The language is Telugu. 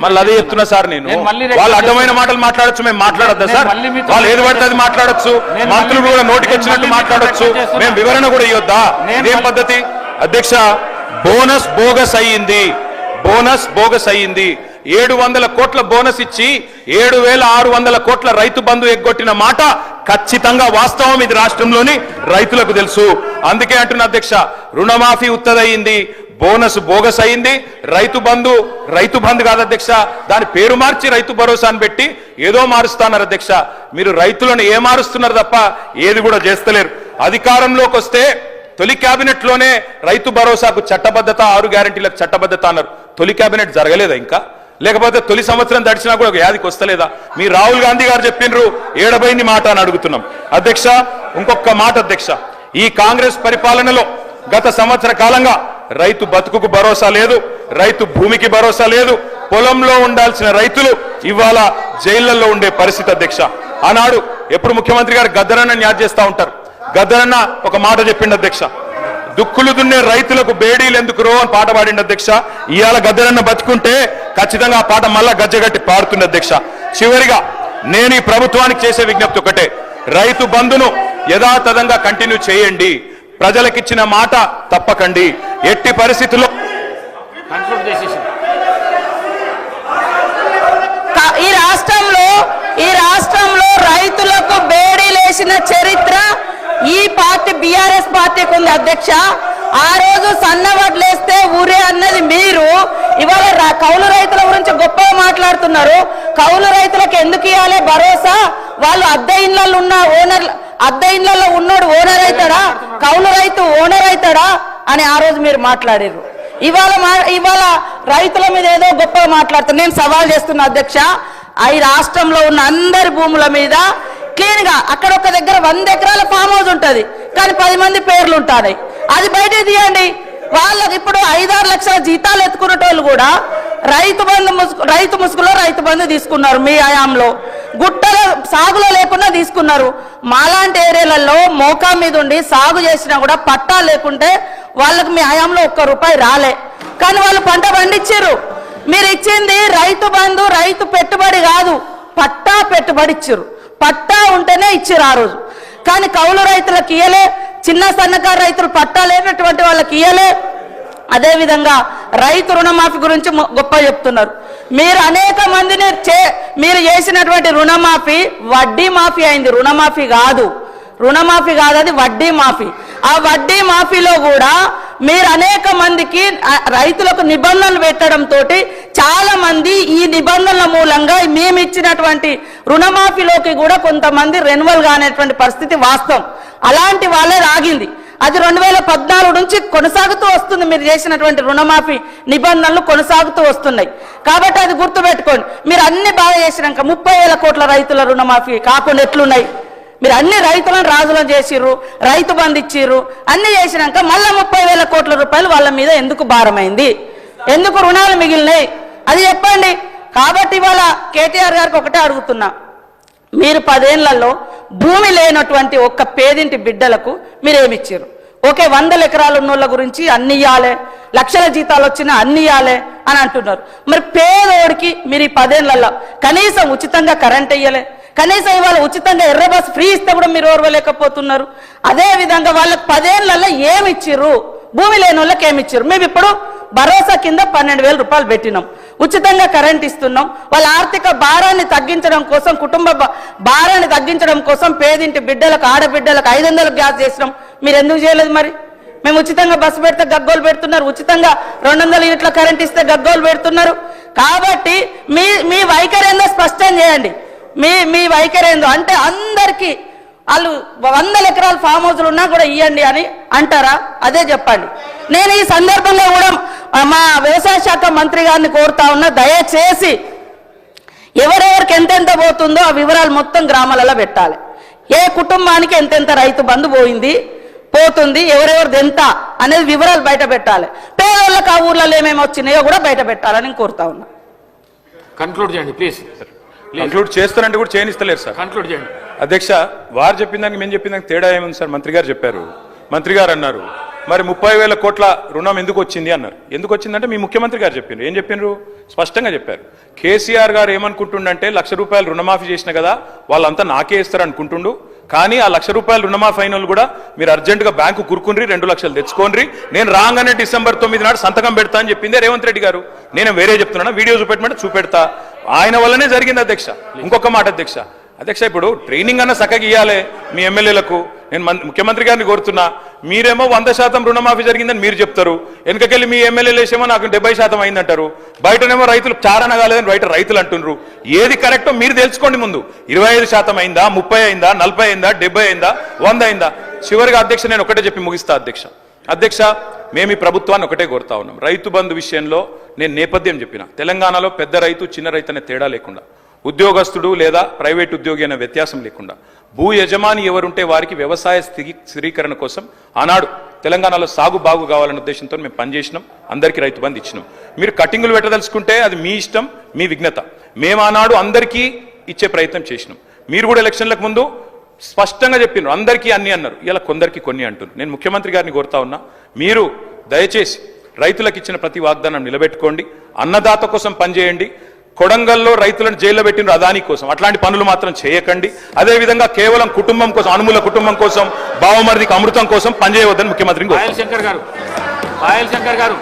మళ్ళీ అదే చెప్తున్నా సార్, నేను వాళ్ళు అడ్డమైన మాటలు మాట్లాడచ్చు, మేము మాట్లాడద్దా సార్? వాళ్ళు ఏది పడితే అది మాట్లాడచ్చు, మంత్రులు కూడా నోటికి వచ్చినట్టు మాట్లాడచ్చు, మేము వివరణ కూడా ఇవ్వద్దా? ఇదేం పద్ధతి అధ్యక్ష? బోనస్ బోగస్ అయ్యింది, బోనస్ బోగస్ అయ్యింది. 700 కోట్ల బోనస్ ఇచ్చి 7,600 కోట్ల రైతు బంధు ఎగ్గొట్టిన మాట ఖచ్చితంగా వాస్తవం. ఇది రాష్ట్రంలోని రైతులకు తెలుసు. అందుకే అంటున్న అధ్యక్ష, రుణమాఫీ ఉత్తదయింది, బోనస్ బోగస్ అయింది. రైతు బంధు కాదు అధ్యక్ష, దాని పేరు మార్చి రైతు భరోసాను పెట్టి ఏదో మారుస్తున్నారు అధ్యక్ష. మీరు రైతులను ఏ మారుస్తున్నారు తప్ప ఏది కూడా చేస్తలేరు. అధికారంలోకి వస్తే తొలి కేబినెట్ లోనే రైతు భరోసాకు చట్టబద్ధత, 6 గ్యారెంటీలకు చట్టబద్ధత అన్నారు. తొలి కేబినెట్ జరగలేదా ఇంకా? లేకపోతే తొలి సంవత్సరం తడిచినా కూడా ఒక యాదికి వస్తలేదా? మీ రాహుల్ గాంధీ గారు చెప్పినరు, ఏడబైంది మాట అని అడుగుతున్నాం అధ్యక్ష. ఇంకొక మాట అధ్యక్ష, ఈ కాంగ్రెస్ పరిపాలనలో గత సంవత్సర కాలంగా రైతు బతుకుకు భరోసా లేదు, రైతు భూమికి భరోసా లేదు. పొలంలో ఉండాల్సిన రైతులు ఇవాళ జైళ్లలో ఉండే పరిస్థితి అధ్యక్ష. ఆనాడు ఎప్పుడు ముఖ్యమంత్రి గారు గద్దరన్న యాద్ చేస్తా ఉంటారు. గద్దరన్న ఒక మాట చెప్పిండు అధ్యక్ష, దుక్కులు దున్నే రైతులకు బేడీలు ఎందుకు రో అని పాట పాడిండు అధ్యక్ష. ఇవాళ గద్దరన్న బతుకుంటే ఖచ్చితంగా ఆ పాట మళ్ళా గజ్జగట్టి పాడుతుంది అధ్యక్ష. చివరిగా నేను ఈ ప్రభుత్వానికి చేసే విజ్ఞప్తి ఒకటే, రైతు బంధును యథాతథంగా కంటిన్యూ చేయండి, ప్రజలకిచ్చిన మాట తప్పకండి. ఎట్టి పరిస్థితుల్లో ఈ రాష్ట్రంలో రైతులకు బేడీలేసిన చరిత్ర ఈ పార్టీ బీఆర్ఎస్ పార్టీకి ఉంది అధ్యక్ష. ఆ రోజు సన్నవడ్లేస్తే ఊరే అన్నది మీరు. ఇవాళ కౌలు రైతుల గురించి గొప్పగా మాట్లాడుతున్నారు. కౌలు రైతులకు ఎందుకు ఇవ్వాలి భరోసా? వాళ్ళు అద్దె ఇళ్లలో ఉన్న అద్దె ఇళ్లలో ఉన్నోడు ఓనర్ అవుతాడా? కౌలు రైతు ఓనర్ అవుతాడా అని ఆ రోజు మీరు మాట్లాడారు. ఇవాళ రైతుల మీద ఏదో గొప్పగా మాట్లాడుతున్నారు. నేను సవాల్ చేస్తున్నా అధ్యక్ష, ఈ రాష్ట్రంలో ఉన్న అందరి భూముల మీద క్లీన్ గా అక్కడ ఒక దగ్గర 100 ఎకరాల ఫామ్ హౌస్ ఉంటది, కానీ 10 మంది పేర్లు ఉంటాయి. అది బయట తీయండి. వాళ్ళకి ఇప్పుడు 5-6 లక్షల జీతాలు ఎత్తుకునేటోళ్ళు కూడా రైతు ముసుగులో రైతు బంధు తీసుకున్నారు. మీ హయాంలో గుట్టల సాగులో లేకుండా తీసుకున్నారు. మాలాంటి ఏరియాలలో మోకా మీద ఉండి సాగు చేసినా కూడా పట్టా లేకుంటే వాళ్ళకి మీ హయాంలో ₹1 రాలే, కానీ వాళ్ళు పంట పండించారు. మీరు ఇచ్చింది రైతు బంధు, రైతు పెట్టుబడి కాదు, పట్టా పెట్టుబడి ఇచ్చారు. పట్టా ఉంటేనే ఇచ్చారు ఆ రోజు, కానీ కౌలు రైతులకు ఇయ్యలే, చిన్న సన్నకారు రైతులు పట్టా లేనటువంటి వాళ్ళకి ఇయ్యలే. అదేవిధంగా రైతు రుణమాఫీ గురించి గొప్ప చెప్తున్నారు. మీరు అనేక మందిని మీరు చేసినటువంటి రుణమాఫీ వడ్డీ మాఫీ అయింది, రుణమాఫీ కాదు అది వడ్డీ మాఫీ. ఆ వడ్డీ మాఫీలో కూడా మీరు అనేక మందికి రైతులకు నిబంధనలు పెట్టడంతో చాలా మంది ఈ నిబంధనల మూలంగా మేము ఇచ్చినటువంటి రుణమాఫీలోకి కూడా కొంతమంది రెన్యువల్ కానేటువంటి పరిస్థితి వాస్తవం. అలాంటి వాళ్ళే రాగింది. అది 2014 నుంచి కొనసాగుతూ వస్తుంది. మీరు చేసినటువంటి రుణమాఫీ నిబంధనలు కొనసాగుతూ వస్తున్నాయి. కాబట్టి అది గుర్తుపెట్టుకోండి. మీరు అన్ని బాగా చేసినాక 30,000 కోట్ల రైతుల రుణమాఫీ కాకుండా ఎట్లున్నాయి? మీరు అన్ని రైతులను రాజులను చేసిర్రు, రైతు బంధు ఇచ్చిర్రు, అన్ని చేసినాక మళ్ళీ 30,000 కోట్ల రూపాయలు వాళ్ళ మీద ఎందుకు భారమైంది? ఎందుకు రుణాలు మిగిలినాయి? అది చెప్పండి. కాబట్టి ఇవాళ కేటీఆర్ గారికి ఒకటే అడుగుతున్నా, మీరు 10 ఏళ్లలో భూమి లేనటువంటి ఒక్క పేదింటి బిడ్డలకు మీరేమిచ్చారు? ఓకే, 100 ఎకరాలు ఉన్నోళ్ళ గురించి అన్ని ఇవ్వాలి, లక్షల జీతాలు వచ్చినా అన్ని ఇవ్వాలి అని అంటున్నారు. మరి పేదోడికి మీరు ఈ 10 ఏళ్లలో కనీసం ఉచితంగా కరెంట్ ఇయ్యలే, కనీసం ఇవాళ ఉచితంగా ఎర్ర బస్ ఫ్రీ ఇస్తే కూడా మీరు ఓర్వలేకపోతున్నారు. అదే విధంగా వాళ్ళకి 10 ఏళ్లలో ఏమి ఇచ్చిర్రు? భూమి లేని వాళ్ళకి ఏమి ఇచ్చారు? మేము ఇప్పుడు భరోసా కింద 12,000 రూపాయలు పెట్టినాం, ఉచితంగా కరెంట్ ఇస్తున్నాం. వాళ్ళ ఆర్థిక భారాన్ని తగ్గించడం కోసం, కుటుంబ భారాన్ని తగ్గించడం కోసం పేదింటి బిడ్డలకు, ఆడబిడ్డలకు 500 గ్యాస్ చేసినాం. మీరు ఎందుకు చేయలేదు? మరి మేము ఉచితంగా బస్సు పెడితే గగ్గోలు పెడుతున్నారు, ఉచితంగా 200 యూనిట్ల కరెంట్ ఇస్తే గగ్గోలు పెడుతున్నారు. కాబట్టి మీ వైఖరి ఏందో స్పష్టం చేయండి. మీ వైఖరి ఏందో అంటే అందరికీ వాళ్ళు 100 ఎకరాల ఫామ్ హౌస్లు ఉన్నా కూడా ఇవ్వండి అని అంటారా? అదే చెప్పండి. నేను ఈ సందర్భంగా కూడా మా వ్యవసాయ శాఖ మంత్రి గారిని కోరుతా ఉన్నా, దయచేసి ఎవరెవరికి ఎంతెంత పోతుందో ఆ వివరాలు మొత్తం గ్రామాలలో పెట్టాలి. ఏ కుటుంబానికి ఎంతెంత రైతు బంధు పోతుంది, ఎవరెవరిది ఎంత అనేది వివరాలు బయట పెట్టాలి. పేదోళ్ళకి ఆ ఊర్లలో ఏమేమి వచ్చినాయో కూడా బయట పెట్టాలని కోరుతా ఉన్నా. కన్క్లూడ్ చేయండి ప్లీజ్. కన్క్లూడ్ చేస్తారంటే కూడా చేయనిస్తలేరు సార్. కన్క్లూడ్ చేయండి అధ్యక్ష. వారు చెప్పిన దానికి మేము చెప్పిన దానికి తేడా ఏముంది సార్? మంత్రి గారు చెప్పారు, మంత్రి గారు అన్నారు మరి 30,000 కోట్ల రుణం ఎందుకు వచ్చింది అన్నారు. ఎందుకు వచ్చిందంటే మీ ముఖ్యమంత్రి గారు చెప్పారు. ఏం చెప్పినారు? స్పష్టంగా చెప్పారు. కేసీఆర్ గారు ఏమనుకుంటుండంటే ₹1,00,000 రుణమాఫీ చేసిన కదా వాళ్ళంతా నాకే ఇస్తారు అనుకుంటుండు. కానీ ఆ ₹1,00,000 రుణమాఫీ అయిన కూడా మీరు అర్జెంటుగా బ్యాంకు కురుకుని 2 లక్షలు తెచ్చుకోండి, నేను రాగానే December 9 నాడు సంతకం పెడతా అని చెప్పిందే రేవంత్ రెడ్డి గారు. నేను వేరే చెప్తున్నాను, వీడియో చూపెట్టమంటే చూపెడతా. ఆయన వల్లనే జరిగింది అధ్యక్ష. ఇంకొక మాట అధ్యక్ష, ఇప్పుడు ట్రైనింగ్ అన్న చక్కగా ఇవ్వాలి మీ ఎమ్మెల్యేలకు. నేను ముఖ్యమంత్రి గారిని కోరుతున్నా, మీరేమో 100% రుణమాఫీ జరిగిందని మీరు చెప్తారు, వెనుకకెళ్ళి మీ ఎమ్మెల్యేలు వేసేమో నాకు 70% అయిందంటారు, బయటనేమో రైతులు చారణ కాలేదని బయట రైతులు అంటున్నారు. ఏది కరెక్టో మీరు తెలుసుకోండి ముందు. 25% అయిందా, 30 అయిందా, 40 అయిందా, 70 అయిందా, 100 అయిందా? చివరిగా అధ్యక్ష నేను ఒకటే చెప్పి ముగిస్తా అధ్యక్ష, మేము ఈ ప్రభుత్వాన్ని ఒకటే కోరుతా ఉన్నాం. రైతు బంధు విషయంలో నేను నేపథ్యం చెప్పిన, తెలంగాణలో పెద్ద రైతు చిన్న రైతు అనే తేడా లేకుండా, ఉద్యోగస్తుడు లేదా ప్రైవేట్ ఉద్యోగి అనే వ్యత్యాసం లేకుండా, భూ యజమాని ఎవరుంటే వారికి వ్యవసాయ స్థిరీకరణ కోసం ఆనాడు తెలంగాణలో సాగు బాగు కావాలనే ఉద్దేశంతో మేము పనిచేసినాం. అందరికీ రైతు బంధు ఇచ్చినాం. మీరు కటింగులు పెట్టదలుచుకుంటే అది మీ ఇష్టం, మీ విఘ్నత. మేము ఆనాడు అందరికీ ఇచ్చే ప్రయత్నం చేసినాం. మీరు కూడా ఎలక్షన్లకు ముందు స్పష్టంగా చెప్పినారు, అందరికీ అన్ని అన్నారు. ఇలా కొందరికి కొన్ని అంటున్నారు. నేను ముఖ్యమంత్రి గారిని కోరుతా ఉన్నా, మీరు దయచేసి రైతులకు ఇచ్చిన ప్రతి వాగ్దానం నిలబెట్టుకోండి, అన్నదాత కోసం పనిచేయండి. కొడంగల్లో రైతులను జైల్లో పెట్టిన అదాని కోసం అట్లాంటి పనులు మాత్రం చేయకండి. అదేవిధంగా కేవలం కుటుంబం కోసం, అనుమూల కుటుంబం కోసం, బావమరిదికి అమృతం కోసం పనిచేయవద్దని ముఖ్యమంత్రిని పాయల్ శంకర్ గారు